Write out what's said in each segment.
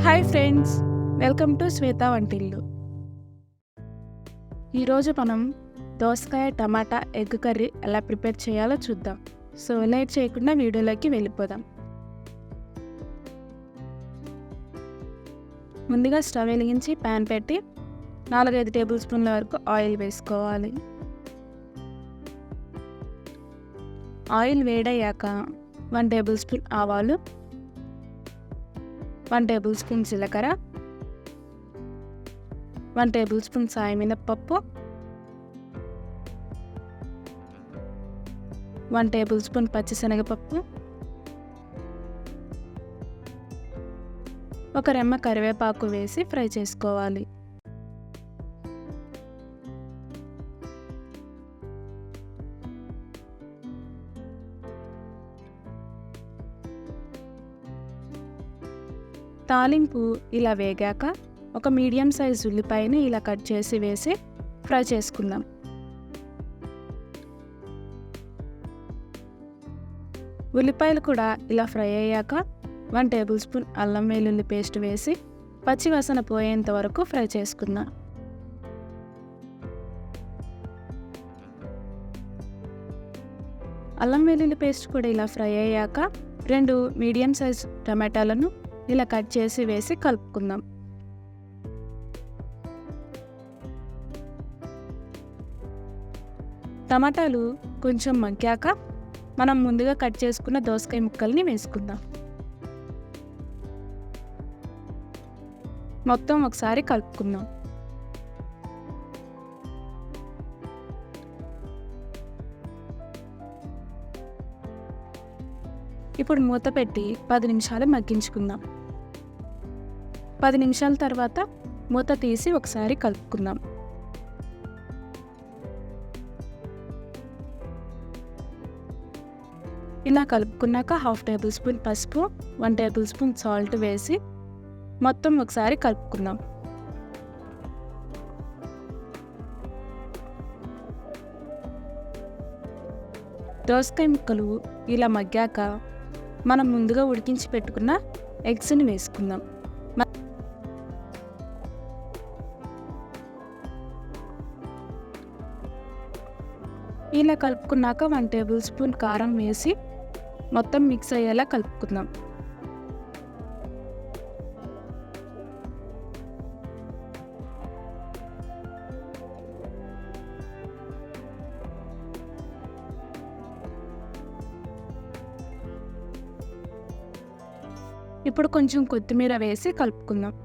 Hi friends, welcome to శ్వేత వంటిల్లు. ఈరోజు మనం దోసకాయ టమాటా ఎగ్ కర్రీ ఎలా ప్రిపేర్ చేయాలో చూద్దాం. సో లేట్ చేయకుండా వీడియోలోకి వెళ్ళిపోదాం. ముందుగా స్టవ్ వెలిగించి ప్యాన్ పెట్టి 4-5 టేబుల్ స్పూన్ల వరకు ఆయిల్ వేసుకోవాలి. ఆయిల్ వేడయ్యాక 1 టేబుల్ స్పూన్ ఆవాలు, 1 టేబుల్ స్పూన్ జీలకర్ర, 1 టేబుల్ స్పూన్ సాయి మినప్పప్పు, 1 టేబుల్ స్పూన్ పచ్చిశనగపప్పు, ఒక రెమ్మ కరివేపాకు వేసి ఫ్రై చేసుకోవాలి. తాలింపు ఇలా వేగాక ఒక మీడియం సైజ్ ఉల్లిపాయని ఇలా కట్ చేసి వేసి ఫ్రై చేసుకుందాం. ఉల్లిపాయలు కూడా ఇలా ఫ్రై అయ్యాక 1 టేబుల్ స్పూన్ అల్లం వెల్లుల్లి పేస్ట్ వేసి పచ్చి వాసన పోయేంత వరకు ఫ్రై చేసుకుందాం. అల్లం వెల్లుల్లి పేస్ట్ కూడా ఇలా ఫ్రై అయ్యాక 2 మీడియం సైజ్ టమాటాలను ఇలా కట్ చేసి వేసి కలుపుకుందాం. టమాటాలు కొంచెం మగ్గాక మనం ముందుగా కట్ చేసుకున్న దోసకాయ ముక్కల్ని వేసుకుందాం. మొత్తం ఒకసారి కలుపుకుందాం. ఇప్పుడు మూత పెట్టి 10 నిమిషాలు మగ్గించుకుందాం. 10 నిమిషాల తర్వాత మూత తీసి ఒకసారి కలుపుకుందాం. ఇలా కలుపుకున్నాక 1/2 టేబుల్ స్పూన్ పసుపు, 1 టేబుల్ స్పూన్ సాల్ట్ వేసి మొత్తం ఒకసారి కలుపుకుందాం. దోసకాయ ముక్కలు ఇలా మగ్గాక మనం ముందుగా ఉడికించి పెట్టుకున్న ఎగ్స్ని వేసుకుందాం. ఇలా కలుపుకున్నాక 1 టేబుల్ స్పూన్ కారం వేసి మొత్తం మిక్స్ అయ్యేలా కలుపుకుందాం. ఇప్పుడు కొంచెం కొత్తిమీర వేసి కలుపుకుందాం.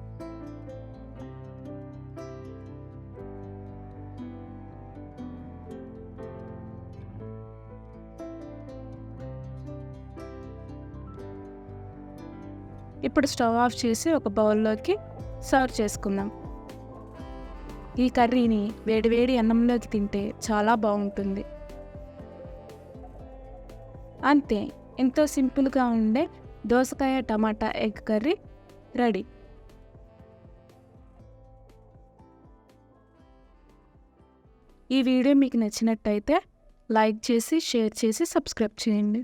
ఇప్పుడు స్టవ్ ఆఫ్ చేసి ఒక బౌల్లోకి సర్వ్ చేసుకుందాం. ఈ కర్రీని వేడివేడి అన్నంలోకి తింటే చాలా బాగుంటుంది. అంతే, ఎంతో సింపుల్గా ఉండే దోసకాయ టమాటా ఎగ్ కర్రీ రెడీ. ఈ వీడియో మీకు నచ్చినట్టయితే లైక్ చేసి, షేర్ చేసి, సబ్స్క్రైబ్ చేయండి.